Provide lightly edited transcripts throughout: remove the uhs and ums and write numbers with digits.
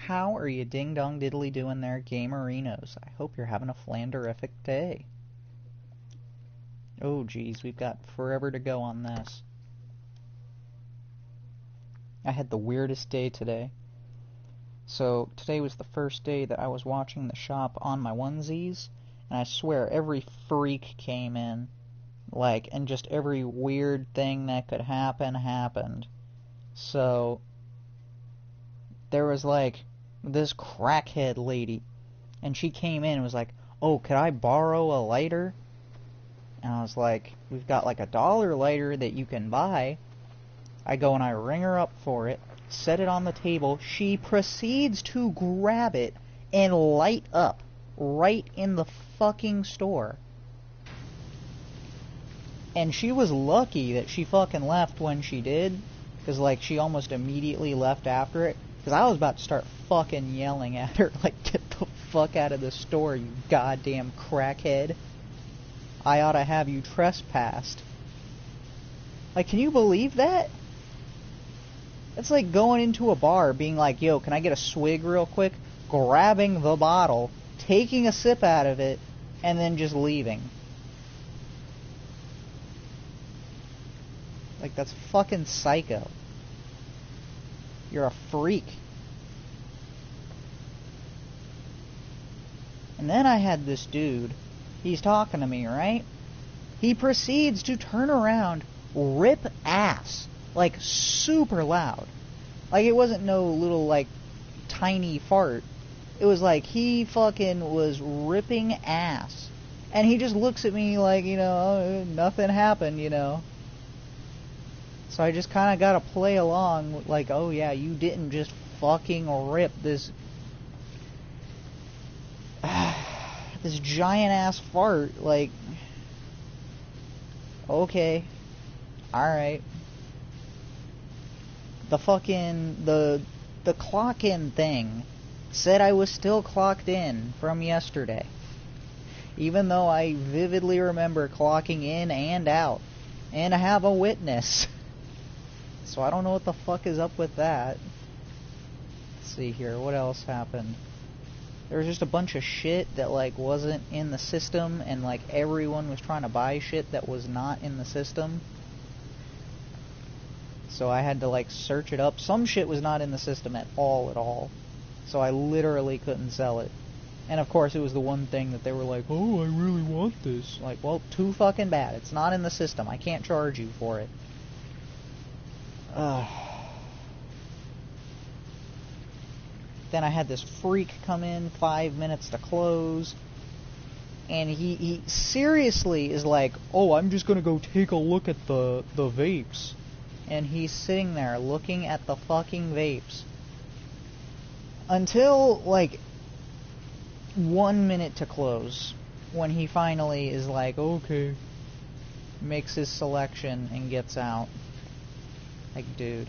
How are you ding-dong diddly doing there, Gamerinos? I hope you're having a flanderific day. Oh, geez, we've got forever to go on this. I had the weirdest day today. So, today was the first day that I was watching the shop on my onesies, and I swear every freak came in. And just every weird thing that could happen happened. So, there was, this crackhead lady, and she came in and was like, "Oh, could I borrow a lighter?" And I was like, "We've got, a $1 lighter that you can buy." I go and I ring her up for it, set it on the table. She proceeds to grab it and light up right in the fucking store. And she was lucky that she fucking left when she did, because, she almost immediately left after it. Because I was about to start fucking yelling at her, get the fuck out of the store, you goddamn crackhead. I ought to have you trespassed. Can you believe that? It's like going into a bar, being like, "Yo, can I get a swig real quick?" Grabbing the bottle, taking a sip out of it, and then just leaving. That's fucking psycho. You're a freak. And then I had this dude, he's talking to me, right? He proceeds to turn around, rip ass, super loud. It wasn't no little, tiny fart. It was he fucking was ripping ass. And he just looks at me oh, nothing happened, So I just kind of got to play along, "Oh yeah, you didn't just fucking rip this this giant ass fart, okay, alright." The fucking, the clock-in thing said I was still clocked in from yesterday. Even though I vividly remember clocking in and out. And I have a witness. So I don't know what the fuck is up with that. Let's see here, what else happened? There was just a bunch of shit that wasn't in the system, and everyone was trying to buy shit that was not in the system. So I had to search it up. Some shit was not in the system at all. So I literally couldn't sell it. And of course it was the one thing that they were like, "Oh, I really want this." Well, too fucking bad. It's not in the system. I can't charge you for it. Then I had this freak come in 5 minutes to close, and he seriously is like, "Oh, I'm just gonna go take a look at the vapes." And he's sitting there looking at the fucking vapes until 1 minute to close, when he finally is like, "Okay," makes his selection and gets out. Dude,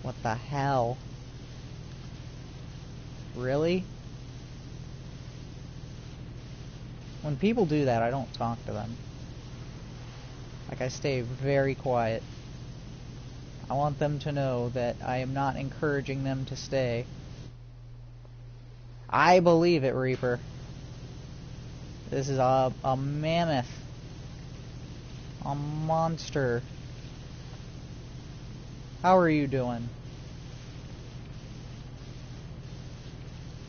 what the hell? Really? When people do that, I don't talk to them. I stay very quiet. I want them to know that I am not encouraging them to stay. I believe it, Reaper. This is a mammoth. A monster. How are you doing?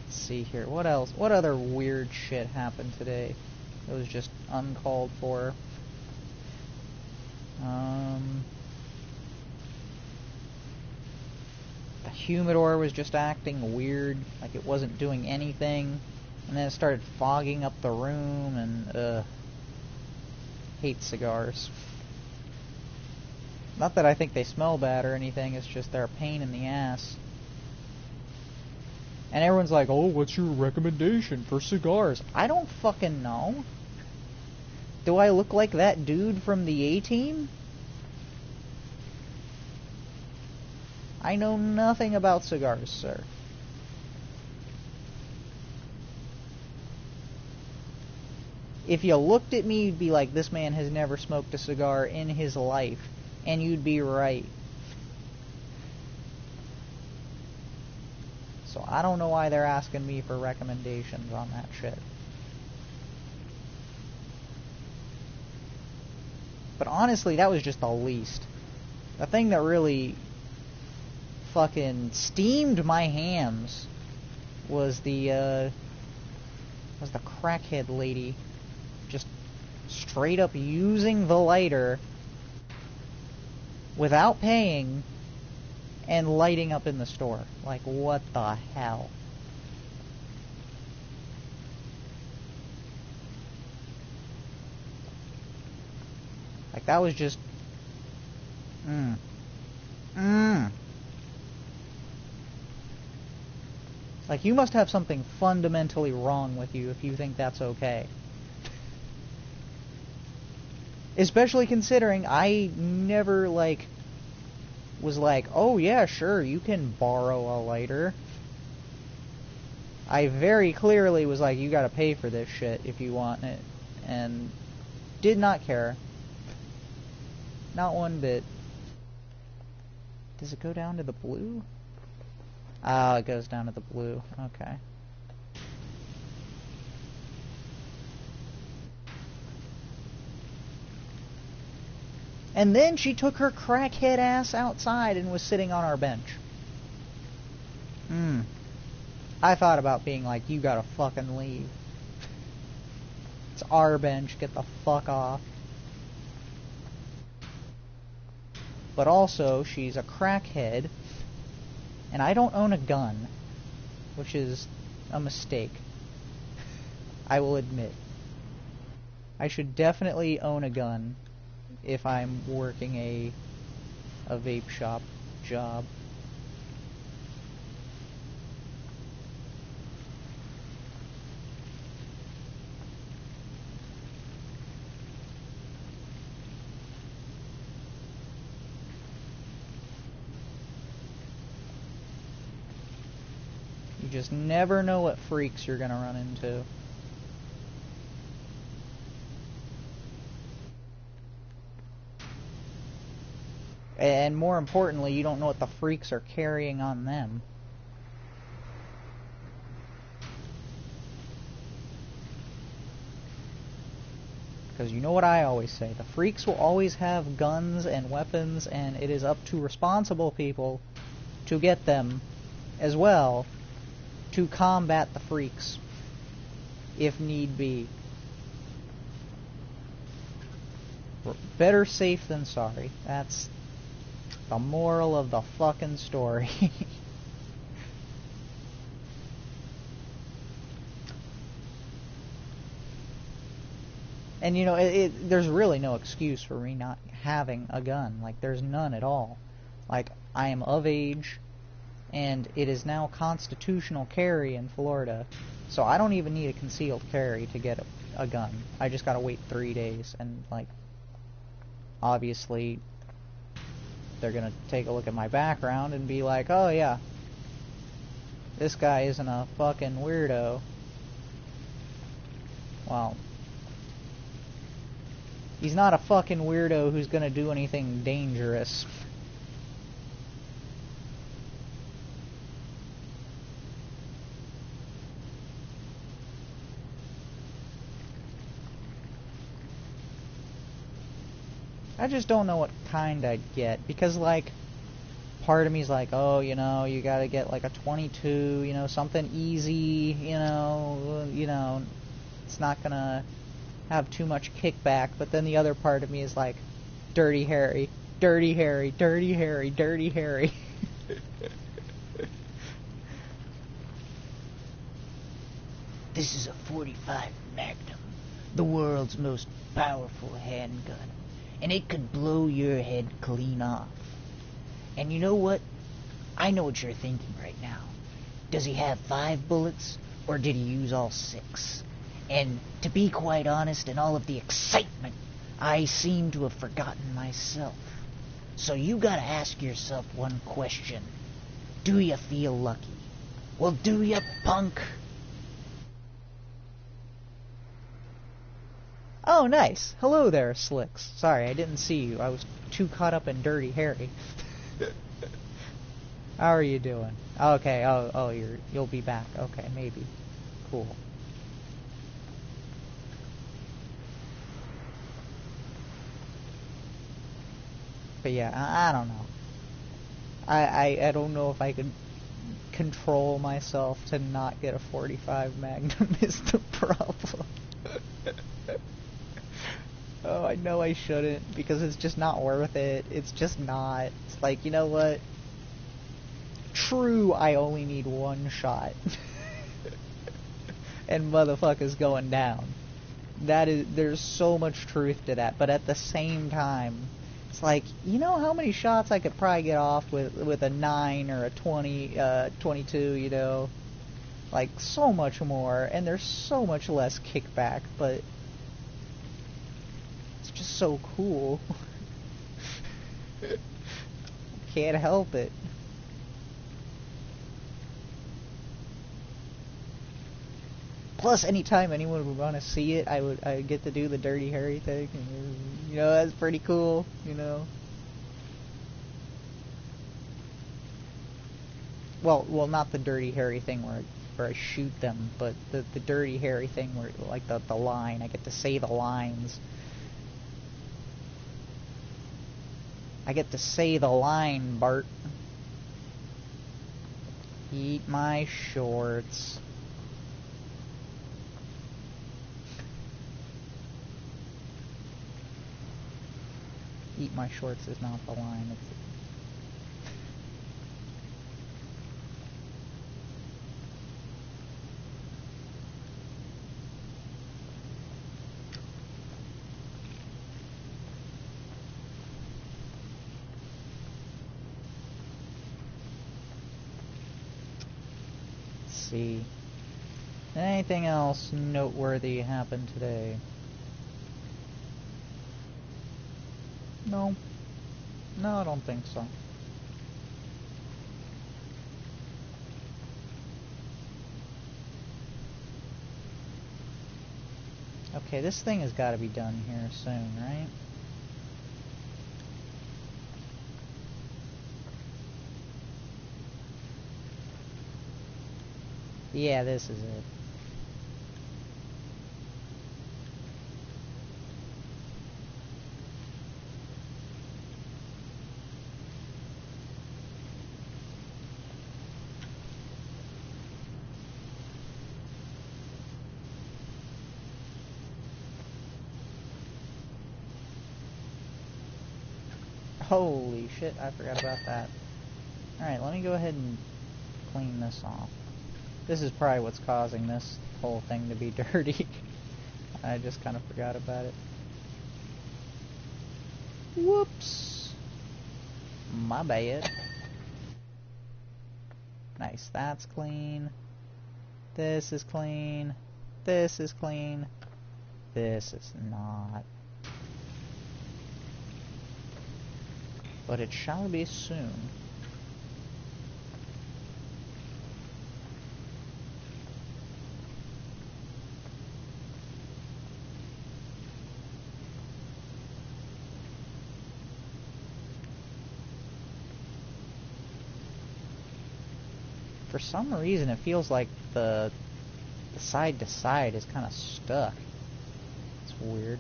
Let's see here. What else? What other weird shit happened today? It was just uncalled for. The humidor was just acting weird, it wasn't doing anything, and then it started fogging up the room, and hate cigars. Not that I think they smell bad or anything, it's just they're a pain in the ass. And everyone's like, "Oh, what's your recommendation for cigars?" I don't fucking know. Do I look like that dude from the A-Team? I know nothing about cigars, sir. If you looked at me, you'd be like, "This man has never smoked a cigar in his life." And you'd be right. So I don't know why they're asking me for recommendations on that shit. But honestly, that was just the least. The thing that really fucking steamed my hams was the crackhead lady just straight up using the lighter without paying and lighting up in the store. Like, what the hell? Like, that was just... Like, you must have something fundamentally wrong with you if you think that's okay. Especially considering I never, like, was like, oh yeah, sure, you can borrow a lighter. I very clearly was like, you gotta pay for this shit if you want it. And did not care. Not one bit. Does it go down to the blue? Oh, it goes down to the blue. Okay. And then she took her crackhead ass outside and was sitting on our bench. I thought about being like, you gotta fucking leave. It's our bench, get the fuck off. But also, she's a crackhead, and I don't own a gun, which is a mistake. I will admit. I should definitely own a gun if I'm working a vape shop job. You just never know what freaks you're gonna run into. And more importantly, you don't know what the freaks are carrying on them. Because you know what I always say, the freaks will always have guns and weapons, and it is up to responsible people to get them as well to combat the freaks, if need be. Better safe than sorry. That's the moral of the fucking story. And you know, there's really no excuse for me not having a gun. Like, there's none at all. Like, I am of age, and it is now constitutional carry in Florida, so I don't even need a concealed carry to get a gun. I just gotta wait 3 days, and, like, obviously they're gonna take a look at my background and be like, oh yeah, this guy isn't a fucking weirdo. Well, he's not a fucking weirdo who's gonna do anything dangerous. I just don't know what kind I'd get, because, like, part of me's like, oh, you know, you gotta get, like, a 22, you know, something easy, you know, it's not gonna have too much kickback, but then the other part of me is like, Dirty Harry, Dirty Harry, Dirty Harry, Dirty Harry. This is a .45 Magnum, the world's most powerful handgun, and it could blow your head clean off. And you know what? I know what you're thinking right now. Does he have 5 bullets, or did he use all 6? And to be quite honest, in all of the excitement, I seem to have forgotten myself. So you gotta ask yourself one question. Do you feel lucky? Well, do you, punk? Oh, nice. Hello there, Slicks. Sorry, I didn't see you. I was too caught up in Dirty Harry. How are you doing? Okay, oh, you'll be back. Okay, maybe. Cool. But yeah, I don't know. I don't know if I could control myself to not get a 45 Magnum is the problem. Oh, I know I shouldn't, because it's just not worth it. It's just not. It's like, you know what? True, I only need one shot. And motherfucker's going down. There's so much truth to that, but at the same time, it's like, you know how many shots I could probably get off with a 9 or a 22, you know? Like, so much more, and there's so much less kickback, but it's just so cool. Can't help it. Plus, anytime anyone would want to see it, I'd get to do the Dirty Harry thing. And, you know, that's pretty cool, you know. Well, not the Dirty Harry thing where I shoot them, but the Dirty Harry thing where, like, the line, I get to say the lines. I get to say the line, Bart. Eat my shorts. Eat my shorts is not the line. Let's see. Anything else noteworthy happened today? No. No, I don't think so. Okay, this thing has got to be done here soon, right? Yeah, this is it. Holy shit, I forgot about that. Alright, let me go ahead and clean this off. This is probably what's causing this whole thing to be dirty. I just kind of forgot about it. Whoops. My bad. Nice, that's clean. This is clean. This is clean. This is not. But it shall be soon. For some reason, it feels like the side to side is kind of stuck. It's weird.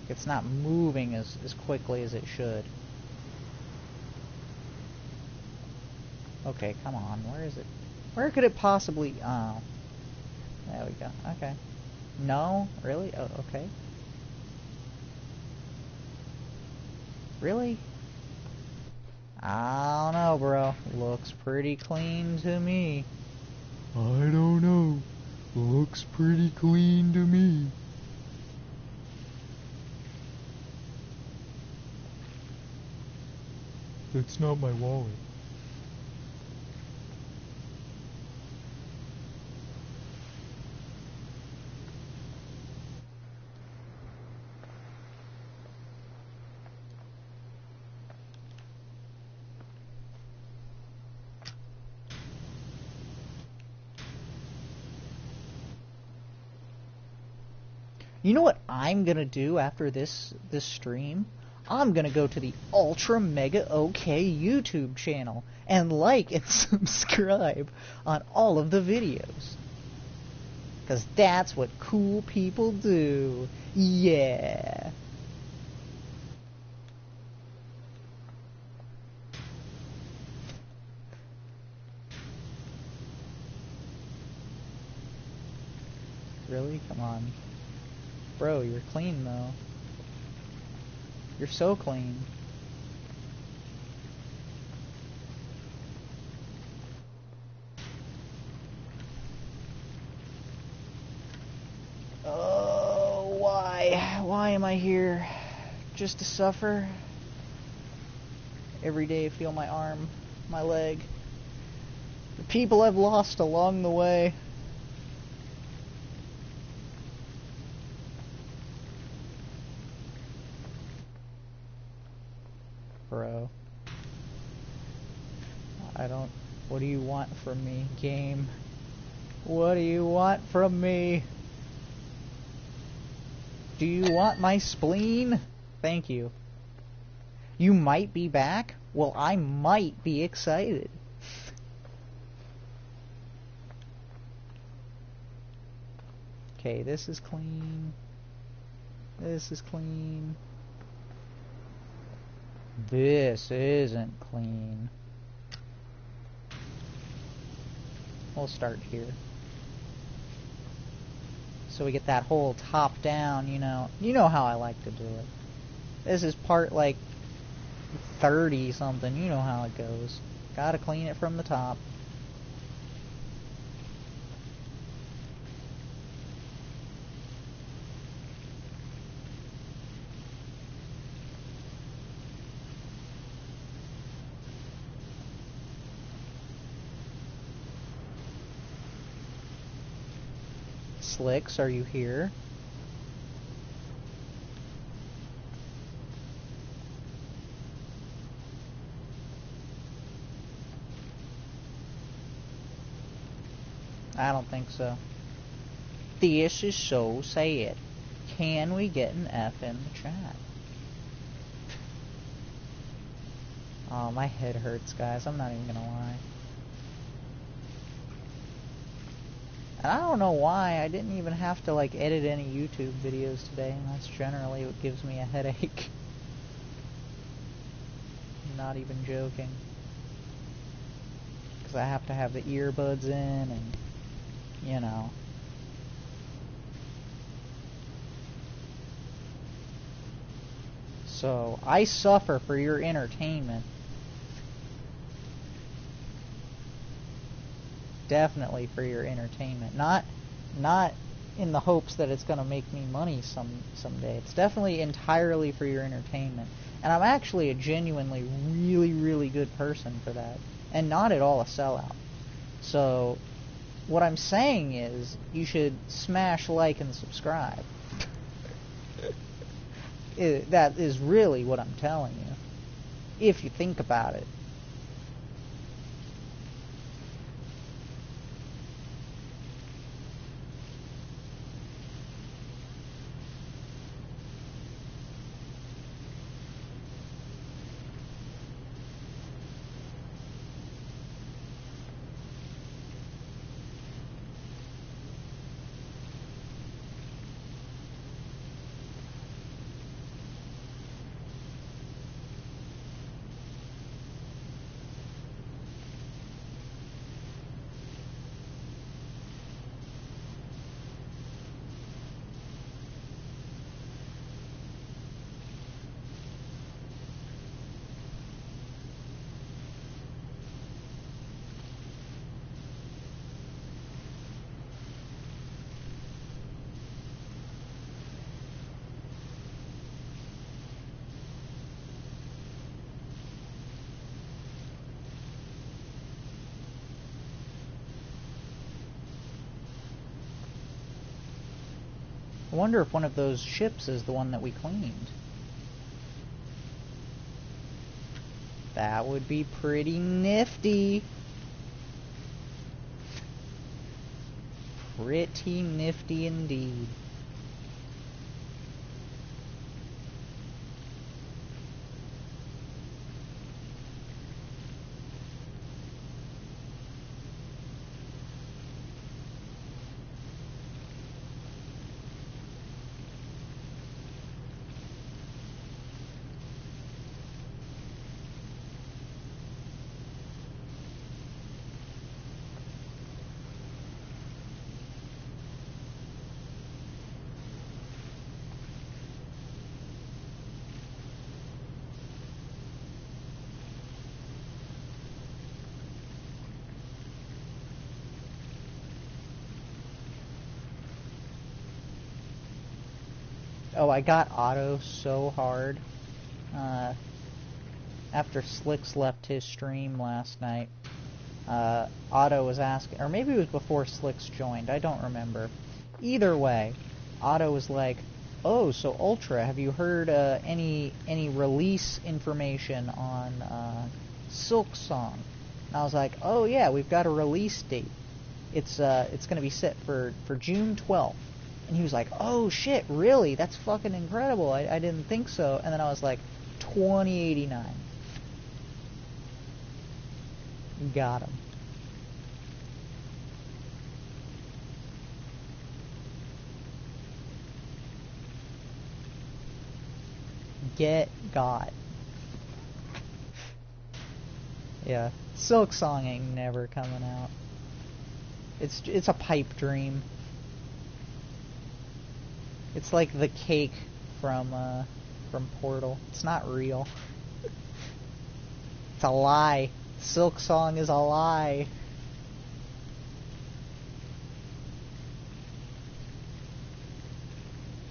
It's not moving as quickly as it should. Okay, come on. Where is it? Where could it possibly... Oh. There we go. Okay. No? Really? Oh, okay. Really? I don't know, bro. Looks pretty clean to me. I don't know. Looks pretty clean to me. That's not my wallet. You know what I'm gonna do after this stream? I'm gonna go to the Ultra Mega OK YouTube channel and like and subscribe on all of the videos. Because that's what cool people do. Yeah. Really? Come on. Bro, you're clean though. You're so clean. Oh, why? Why am I here? Just to suffer? Every day I feel my arm, my leg. The people I've lost along the way. Bro. I don't... What do you want from me, game? What do you want from me? Do you want my spleen? Thank you. You might be back? Well, I might be excited. Okay, this is clean. This is clean. This isn't clean. We'll start here. So we get that whole top down, you know. You know how I like to do it. This is part like 30 something. You know how it goes. Gotta clean it from the top. Slicks, are you here? I don't think so. This is so sad. Can we get an F in the chat? Oh, my head hurts, guys. I'm not even gonna lie. And I don't know why. I didn't even have to, like, edit any YouTube videos today. And that's generally what gives me a headache. I'm not even joking. Because I have to have the earbuds in and... you know. So, I suffer for your entertainment. Definitely for your entertainment. Not in the hopes that it's going to make me money someday. It's definitely entirely for your entertainment. And I'm actually a genuinely really, really good person for that. And not at all a sellout. So... what I'm saying is, you should smash like and subscribe. That is really what I'm telling you. If you think about it. I wonder if one of those ships is the one that we cleaned. That would be pretty nifty. Pretty nifty indeed. Oh, I got Otto so hard. After Slicks left his stream last night, Otto was asking, or maybe it was before Slicks joined, I don't remember. Either way, Otto was like, "Oh, so Ultra, have you heard any release information on Silksong?" And I was like, "Oh yeah, we've got a release date. It's gonna be set for June 12th." And he was like, "Oh shit, really? That's fucking incredible. I didn't think so." And then I was like, 2089. Got him. Get got. Yeah, Silksong ain't never coming out. It's a pipe dream. It's like the cake from Portal. It's not real. It's a lie. Silksong is a lie.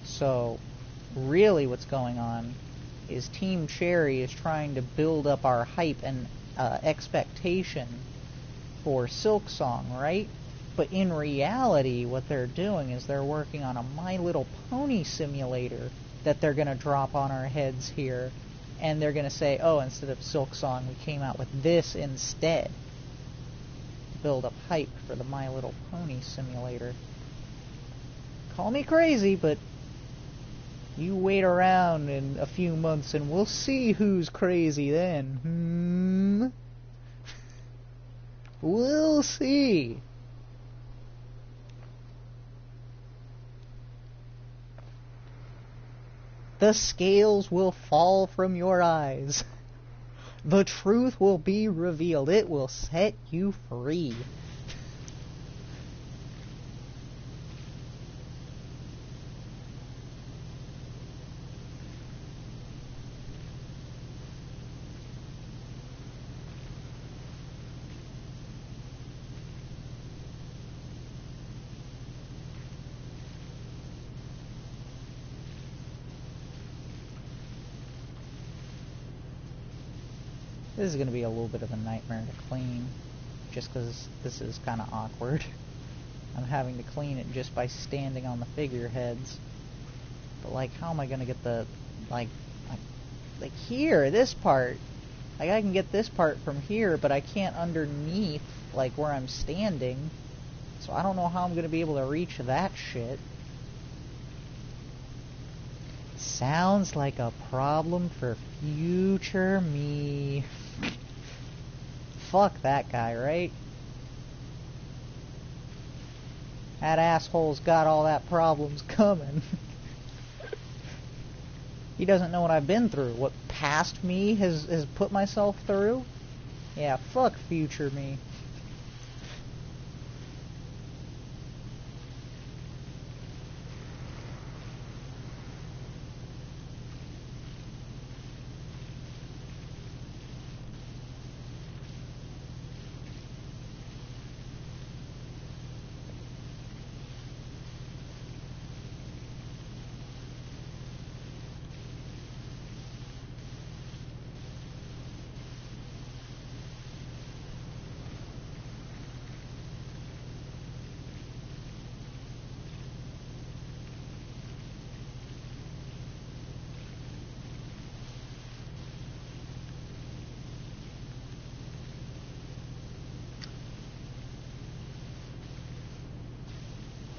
So, really what's going on is Team Cherry is trying to build up our hype and expectation for Silksong, right? But in reality, what they're doing is they're working on a My Little Pony simulator that they're going to drop on our heads here. And they're going to say, oh, instead of Silksong, we came out with this instead. Build up hype for the My Little Pony simulator. Call me crazy, but you wait around in a few months and we'll see who's crazy then. We'll see. The scales will fall from your eyes. The truth will be revealed. It will set you free. This is going to be a little bit of a nightmare to clean, just because this is kind of awkward. I'm having to clean it just by standing on the figureheads. But, like, how am I going to get the, like here, this part. Like, I can get this part from here, but I can't underneath, like, where I'm standing. So I don't know how I'm going to be able to reach that shit. Sounds like a problem for future me. Fuck that guy, right? That asshole's got all that problems coming. He doesn't know what I've been through. What past me has put myself through? Yeah, fuck future me.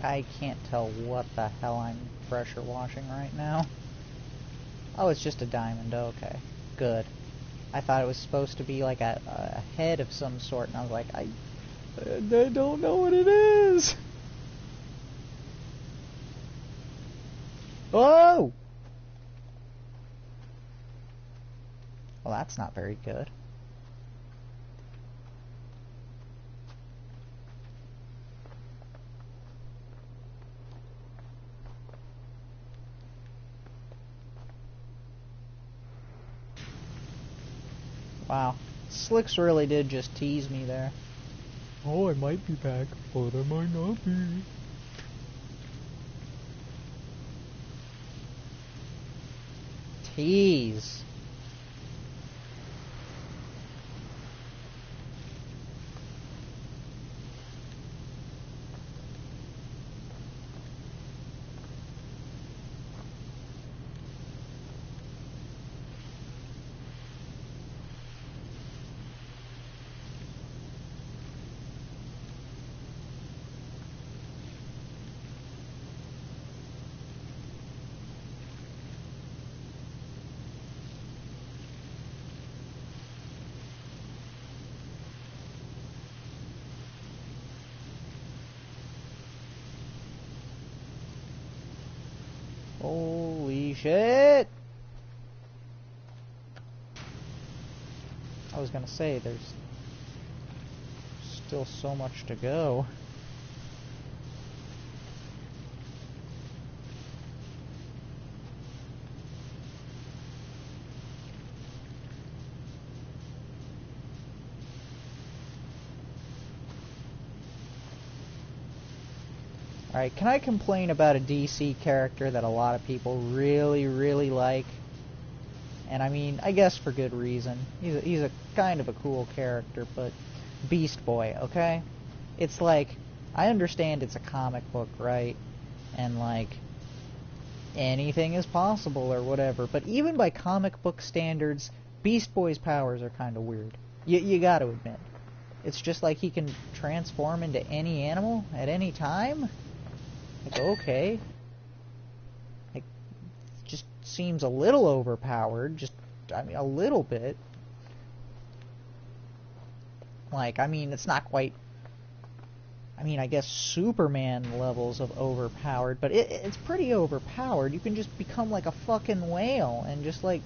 I can't tell what the hell I'm pressure washing right now. Oh, it's just a diamond. Okay. Good. I thought it was supposed to be like a head of some sort, and I was like, I don't know what it is. Oh! Well, that's not very good. Wow. Slicks really did just tease me there. Oh, I might be back, but I might not be. Peas. Holy shit! I was gonna say, there's still so much to go. Alright, can I complain about a DC character that a lot of people really, really like? And I mean, I guess for good reason. He's a kind of a cool character, but Beast Boy, okay? It's like, I understand it's a comic book, right? And like, anything is possible or whatever, but even by comic book standards, Beast Boy's powers are kind of weird. You gotta admit. It's just like he can transform into any animal at any time? Like, okay. Like, just seems a little overpowered. Just, I mean, a little bit. Like, I mean, it's not quite... I mean, I guess Superman levels of overpowered, but it's pretty overpowered. You can just become like a fucking whale and just, like,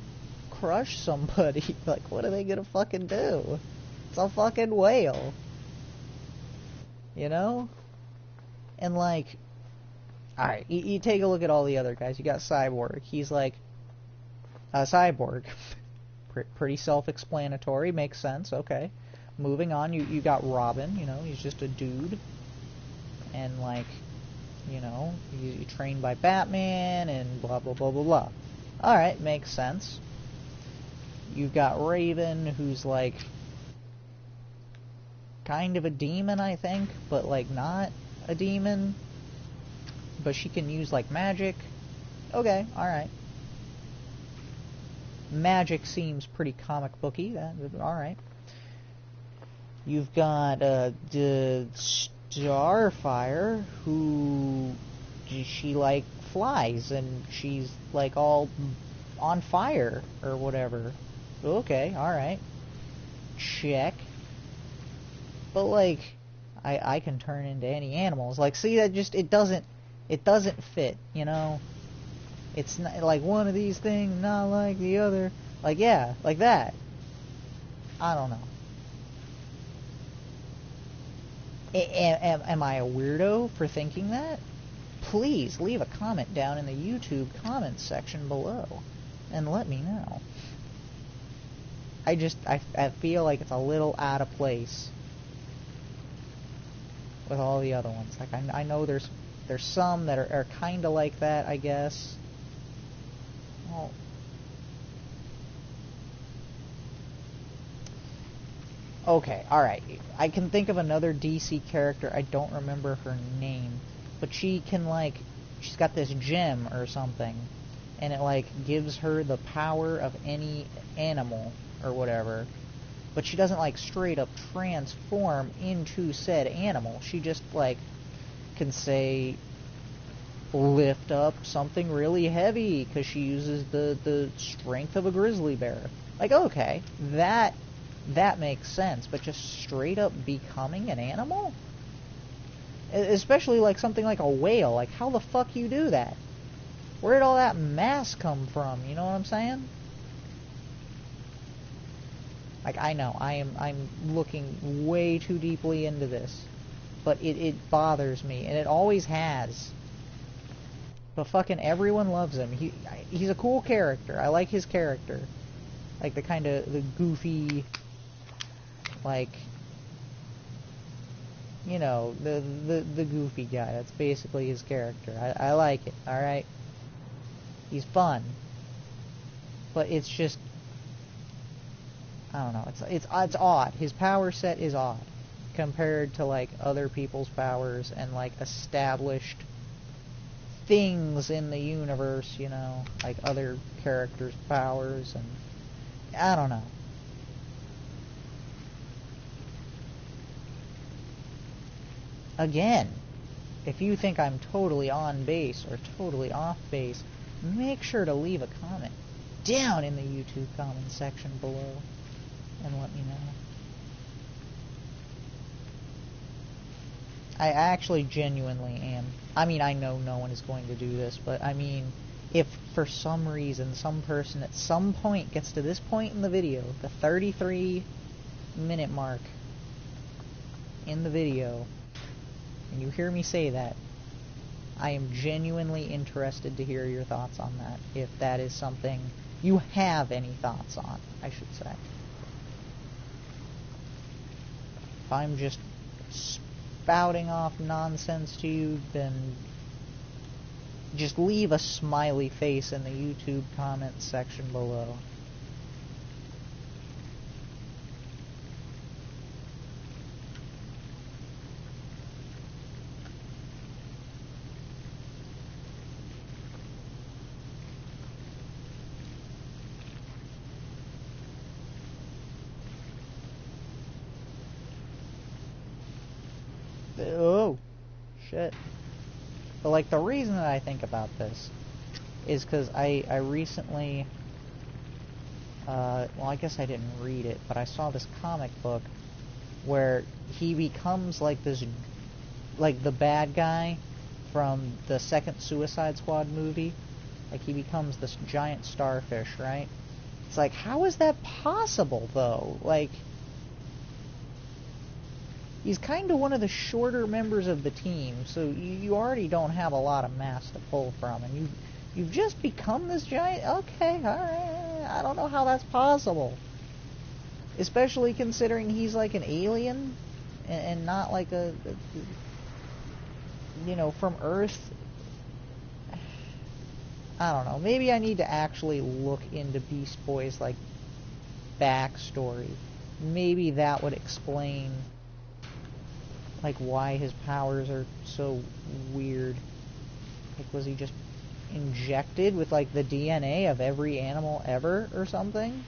crush somebody. Like, what are they gonna fucking do? It's a fucking whale. You know? And, like... Alright, you take a look at all the other guys. You got Cyborg. He's like... Cyborg. Pretty self-explanatory. Makes sense. Okay. Moving on, you got Robin. You know, he's just a dude. And, like, you know, he's trained by Batman and blah, blah, blah, blah, blah. Alright, makes sense. You've got Raven, who's, like... kind of a demon, I think. But, like, not a demon. But she can use, like, magic. Okay, alright. Magic seems pretty comic booky. Alright. You've got the Starfire, who she, like, flies, and she's, like, all on fire, or whatever. Okay, alright. Check. But, like, I can turn into any animals. Like, see, that just, it doesn't fit, you know? It's not like one of these things, not like the other. Like, yeah, like that. I don't know. Am I a weirdo for thinking that? Please leave a comment down in the YouTube comments section below and let me know. I feel like it's a little out of place with all the other ones. Like, I know there's some that are kind of like that, I guess. Well, okay, alright. I can think of another DC character. I don't remember her name. But she can, like... she's got this gem or something. And it, like, gives her the power of any animal or whatever. But she doesn't, like, straight up transform into said animal. She just, like, can say... lift up something really heavy because she uses the strength of a grizzly bear. Like, okay, that makes sense, but just straight up becoming an animal? Especially like something like a whale. Like, how the fuck you do that? Where did all that mass come from? You know what I'm saying? Like, I know, I'm looking way too deeply into this, but it bothers me, and it always has. But fucking everyone loves him. He's a cool character. I like his character. Like the kind of the goofy, like, you know, the goofy guy. That's basically his character. I like it. All right. He's fun. but it's just, I don't know, it's odd. His power set is odd compared to like other people's powers and like established things in the universe, you know, like other characters' powers, and I don't know. Again, if you think I'm totally on base or totally off base, make sure to leave a comment down in the YouTube comment section below and let me know. I actually genuinely am. I mean, I know no one is going to do this, but I mean, if for some reason some person at some point gets to this point in the video, the 33-minute mark in the video, and you hear me say that, I am genuinely interested to hear your thoughts on that, if that is something you have any thoughts on, I should say. If I'm just spouting off nonsense to you, then just leave a smiley face in the YouTube comments section below. Oh, shit. But, like, the reason that I think about this is because I recently, well, I guess I didn't read it, but I saw this comic book where he becomes, like, this, like, the bad guy from the second Suicide Squad movie. Like, he becomes this giant starfish, right? It's like, how is that possible, though? Like, he's kind of one of the shorter members of the team, so you already don't have a lot of mass to pull from, and you've just become this giant. Okay, all right. I don't know how that's possible, especially considering he's like an alien and not like a you know, from Earth. I don't know. Maybe I need to actually look into Beast Boy's like backstory. Maybe that would explain like why his powers are so weird. Like, was he just injected with like the DNA of every animal ever or something?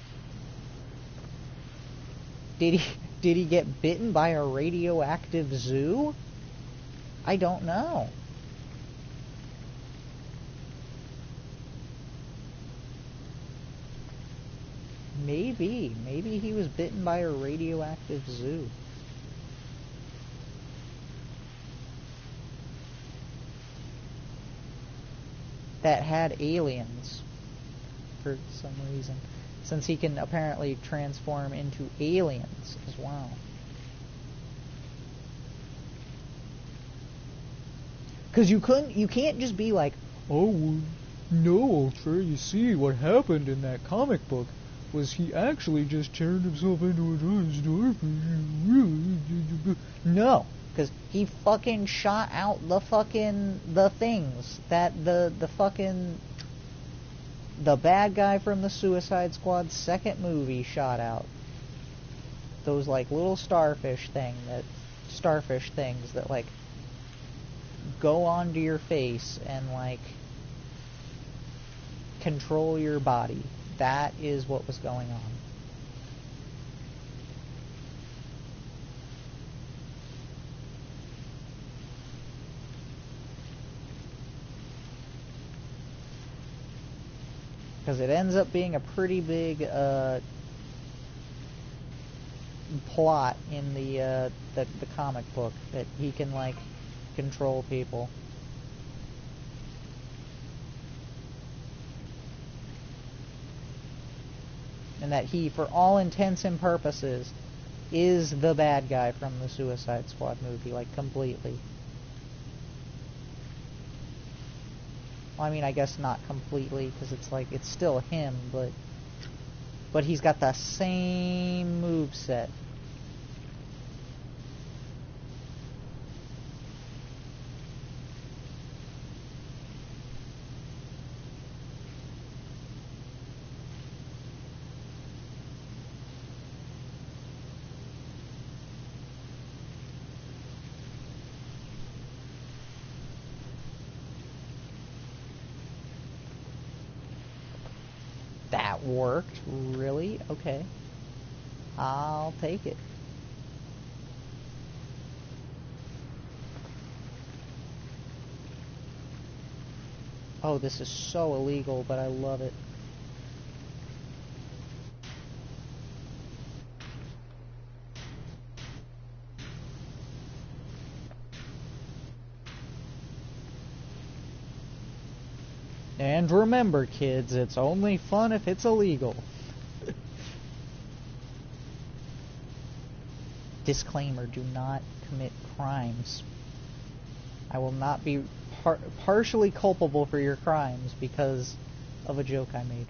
Did he get bitten by a radioactive zoo? I don't know. Maybe he was bitten by a radioactive zoo. That had aliens for some reason, since he can apparently transform into aliens as well. Because you can't just be like, oh, well, no, Ultra, you see, what happened in that comic book was he actually just turned himself into a starfish. No, because he fucking shot out the things that the bad guy from the Suicide Squad second movie shot out. Those like little starfish things that like go onto your face and like control your body. That is what was going on. Because it ends up being a pretty big plot in the comic book, that he can like control people. And that he, for all intents and purposes, is the bad guy from the Suicide Squad movie, like, completely. Well, I mean, I guess not completely, because it's like, it's still him, but he's got the same moveset. That worked. Really? Okay. I'll take it. Oh, this is so illegal, but I love it. And remember, kids, it's only fun if it's illegal. Disclaimer, do not commit crimes. I will not be partially culpable for your crimes because of a joke I made.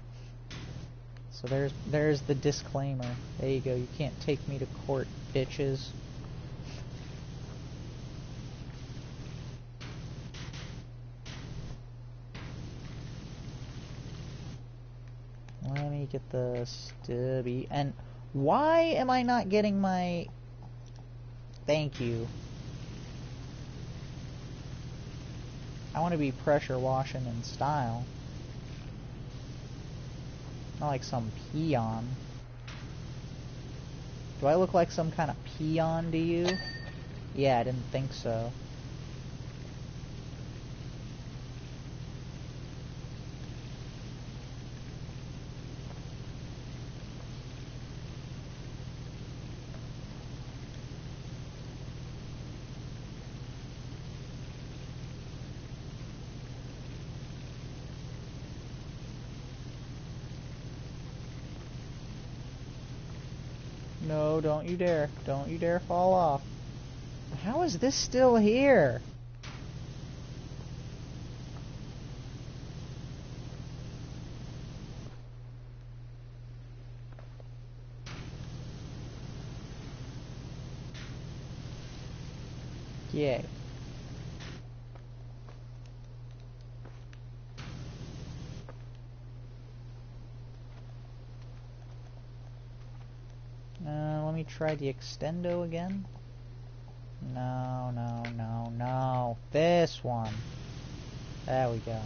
So there's the disclaimer. There you go. You can't take me to court, bitches. Let me get the stubby. And why am I not getting my... Thank you. I want to be pressure washing in style. Not like some peon. Do I look like some kind of peon to you? Yeah, I didn't think so. No, don't you dare. Don't you dare fall off. How is this still here? Yay. Let me try the extendo again. No, no, no, no. This one. There we go.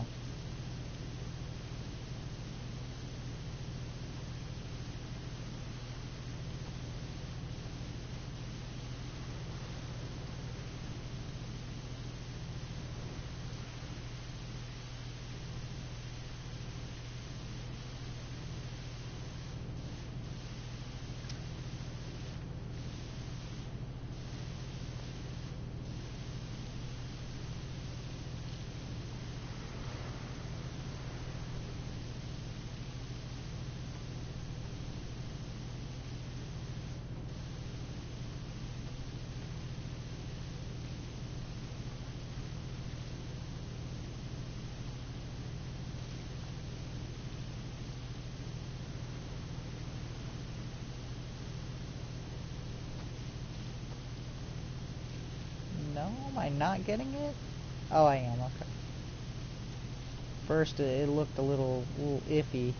No, am I not getting it? Oh, I am, okay. First, it looked a little iffy.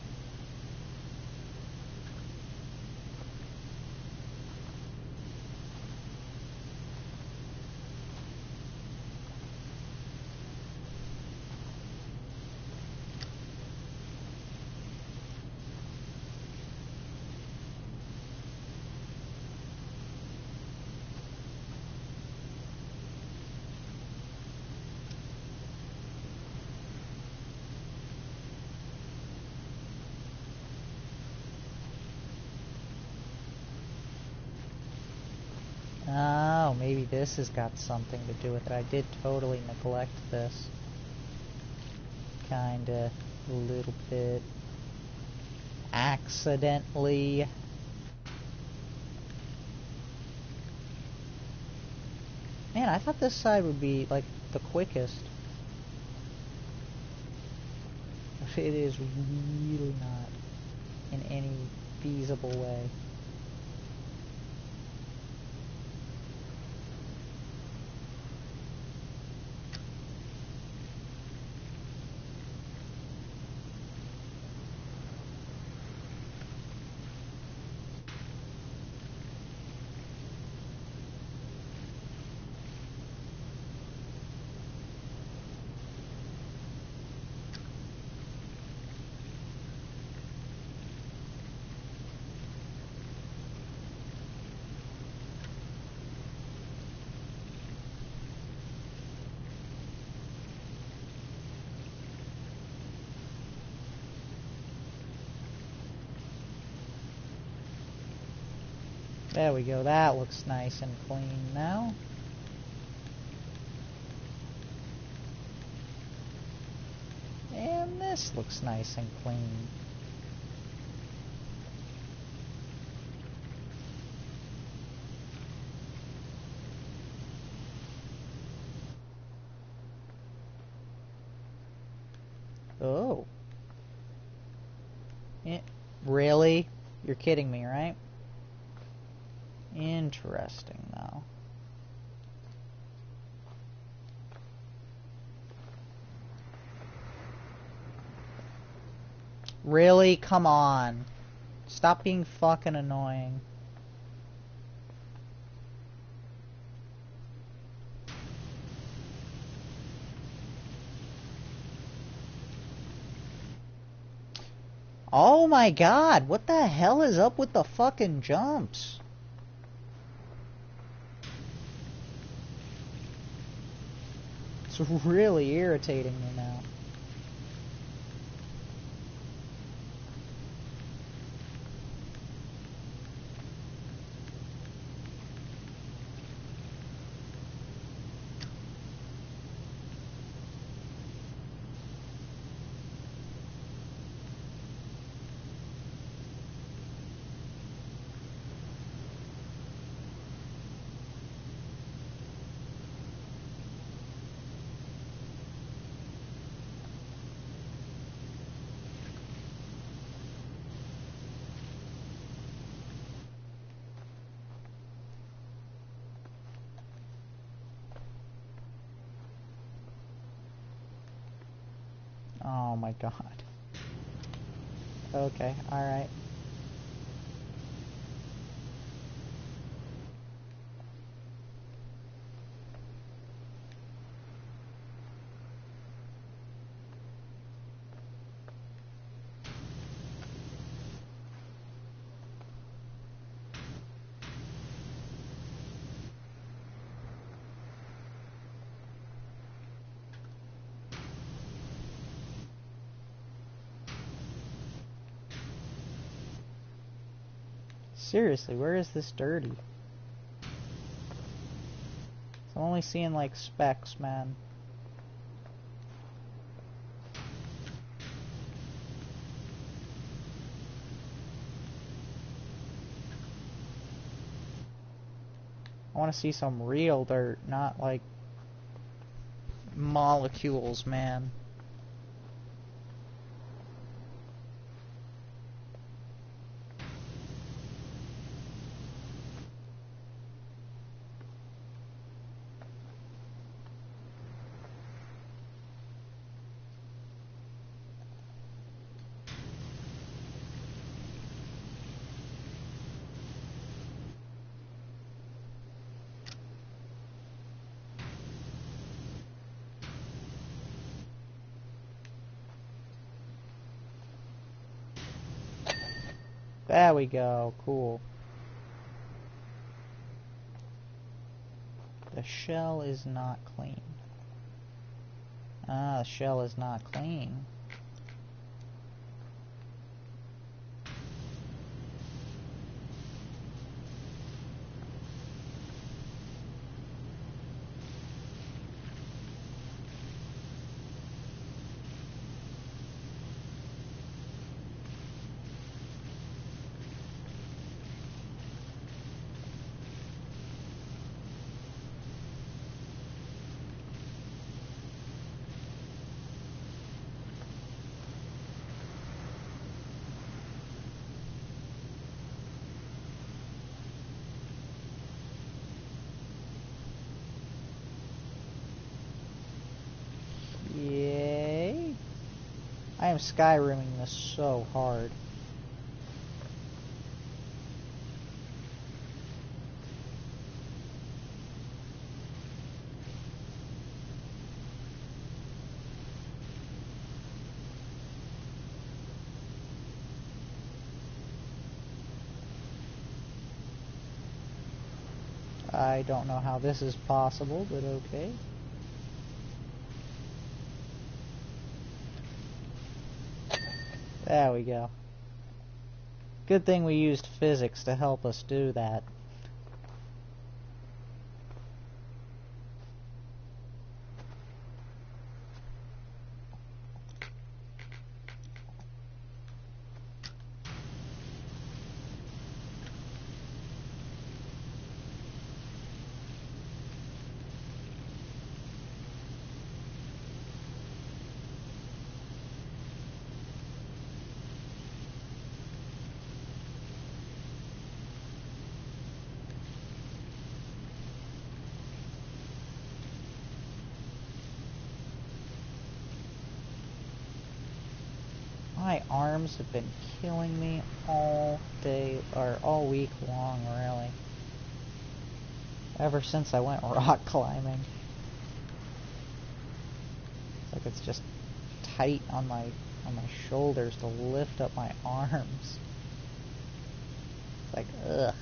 Oh, maybe this has got something to do with it. I did totally neglect this. Kinda, a little bit. Accidentally. Man, I thought this side would be, like, the quickest. It is really not in any feasible way. There we go, that looks nice and clean now. And this looks nice and clean. Oh. Really? You're kidding me, right? Interesting, though. Really? Come on. Stop being fucking annoying. Oh my god, what the hell is up with the fucking jumps? It's really irritating me now. Oh my god. Okay, alright. Seriously, where is this dirty? I'm only seeing like specks, man. I want to see some real dirt, not like molecules, man. There we go, cool. The shell is not clean. Ah, the shell is not clean. Yay. I am Skyrimming this so hard. I don't know how this is possible, but okay. There we go. Good thing we used physics to help us do that. My arms have been killing me all day, or all week long, really. Ever since I went rock climbing. It's like it's just tight on my shoulders to lift up my arms. It's like, ugh.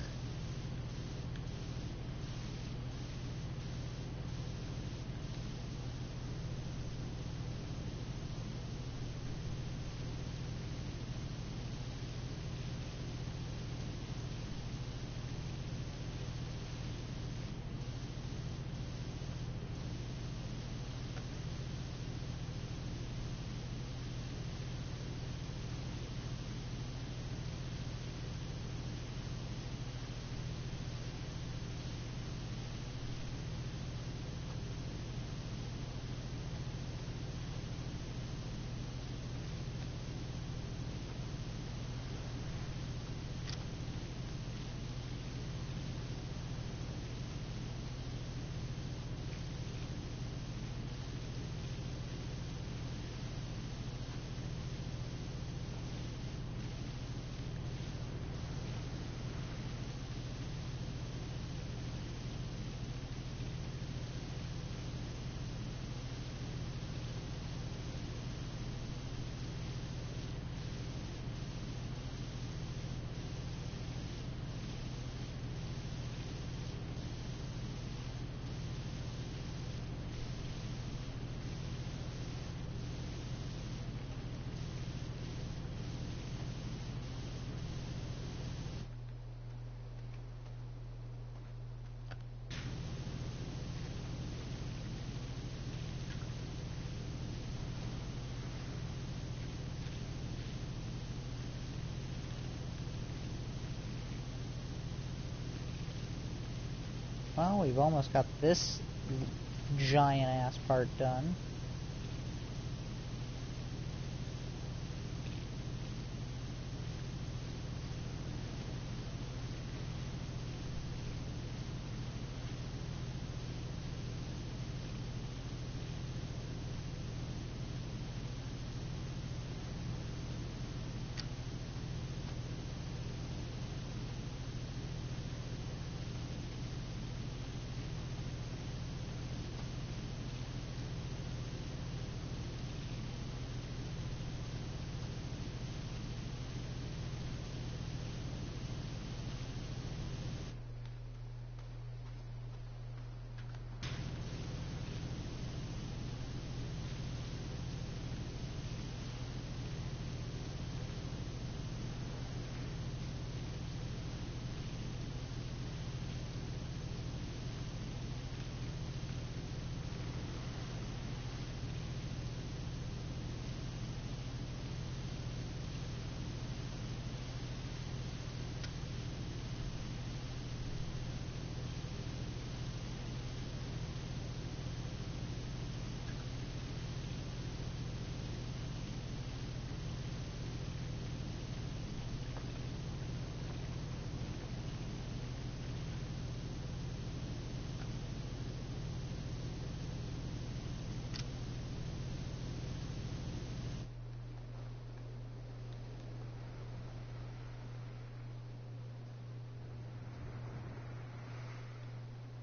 Well, we've almost got this giant-ass part done.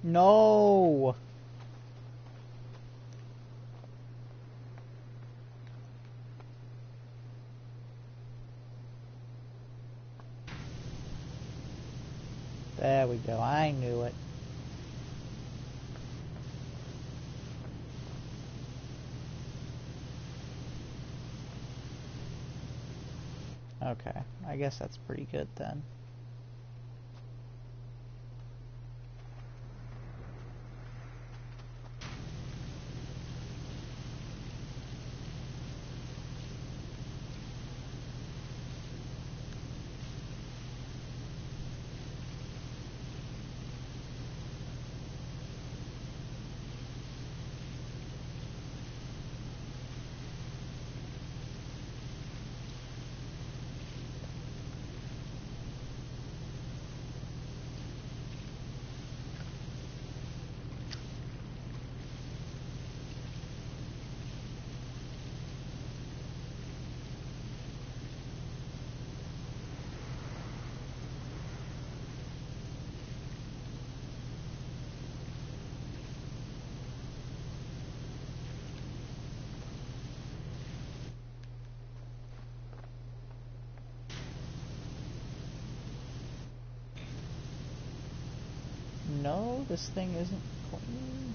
No! There we go, I knew it. Okay, I guess that's pretty good then. No, this thing isn't clean.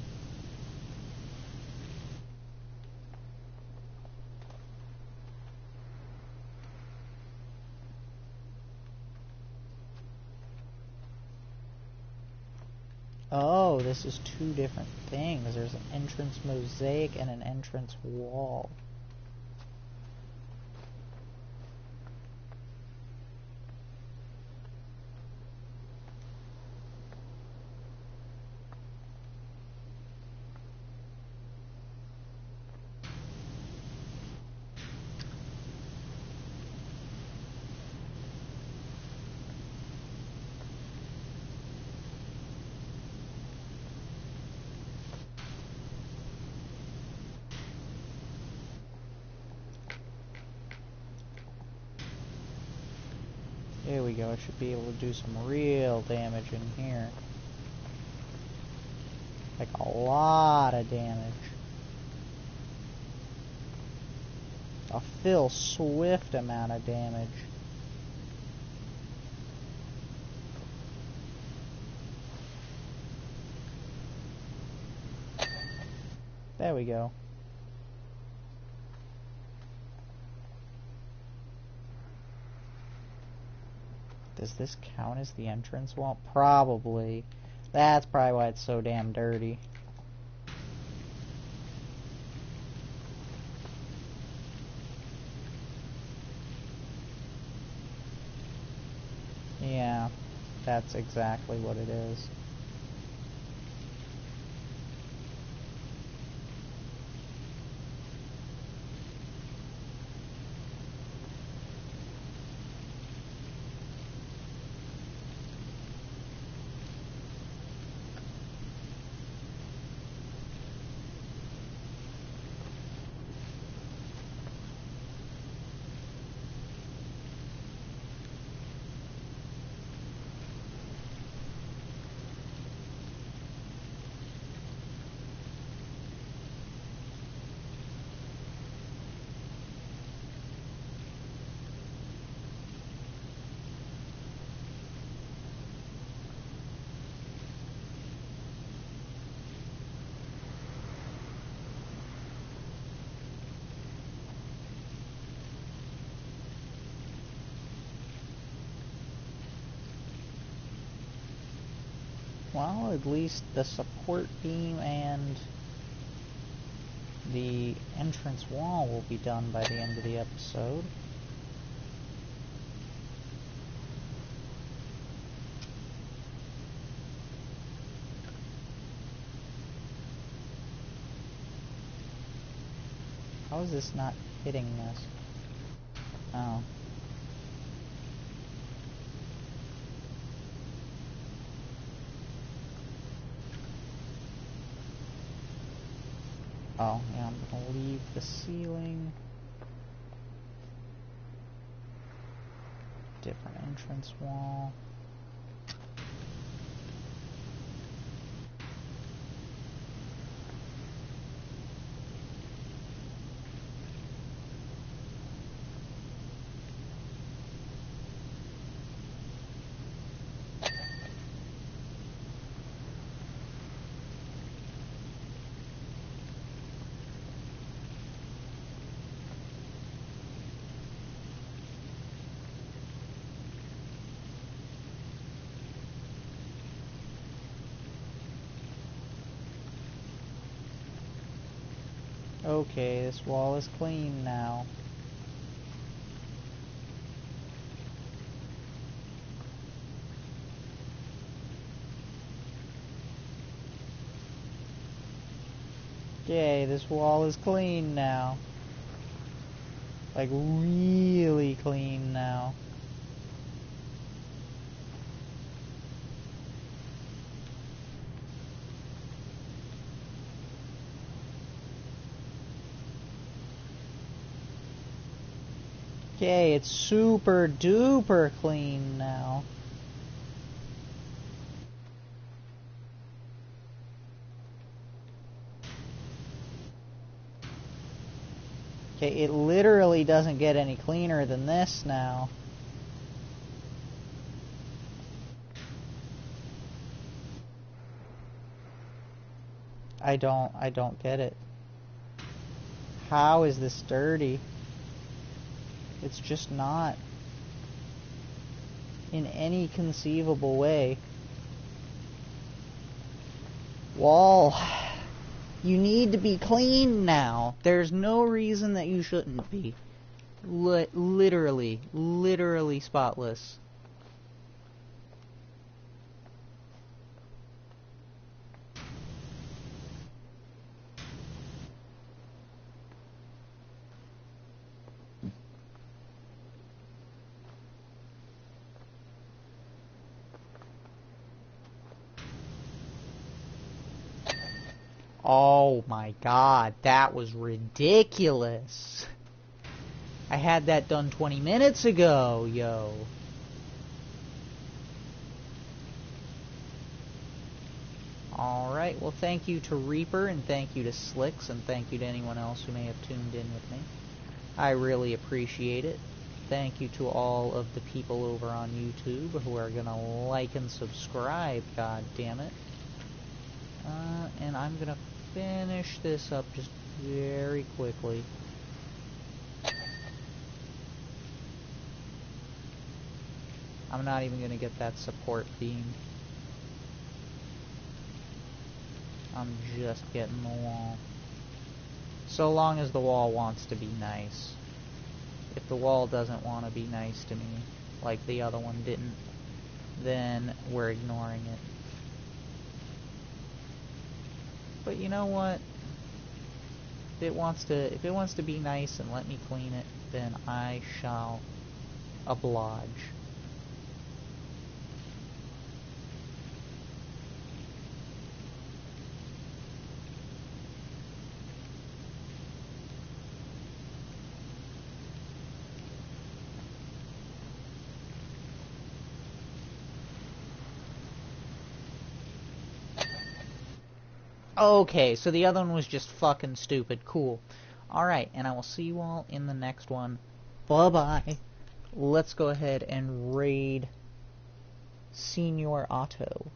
Oh, this is two different things. There's an entrance mosaic and an entrance wall. There we go, I should be able to do some real damage in here. Like a lot of damage. A Phil Swift amount of damage. There we go. Does this count as the entrance wall? Probably. That's probably why it's so damn dirty. Yeah, that's exactly what it is. Well, at least the support beam and the entrance wall will be done by the end of the episode. How is this not hitting this? Oh. Oh, yeah, I'm gonna leave the ceiling. Different entrance wall. Okay, this wall is clean now. Yay, this wall is clean now. Like, really clean now. Okay, it's super duper clean now. Okay, it literally doesn't get any cleaner than this now. I don't get it. How is this dirty? It's just not. In any conceivable way. Wall, you need to be clean now. There's no reason that you shouldn't be. Literally spotless. Oh my god, that was ridiculous. I had that done 20 minutes ago, yo. Alright, well thank you to Reaper, and thank you to Slicks, and thank you to anyone else who may have tuned in with me. I really appreciate it. Thank you to all of the people over on YouTube who are gonna like and subscribe, god damn it. And I'm gonna finish this up just very quickly. I'm not even gonna get that support beam. I'm just getting the wall. So long as the wall wants to be nice. If the wall doesn't want to be nice to me, like the other one didn't, then we're ignoring it. But you know what? If it wants to be nice and let me clean it, then I shall oblige. Okay, so the other one was just fucking stupid. Cool. Alright, and I will see you all in the next one. Bye-bye. Let's go ahead and raid Senior Otto.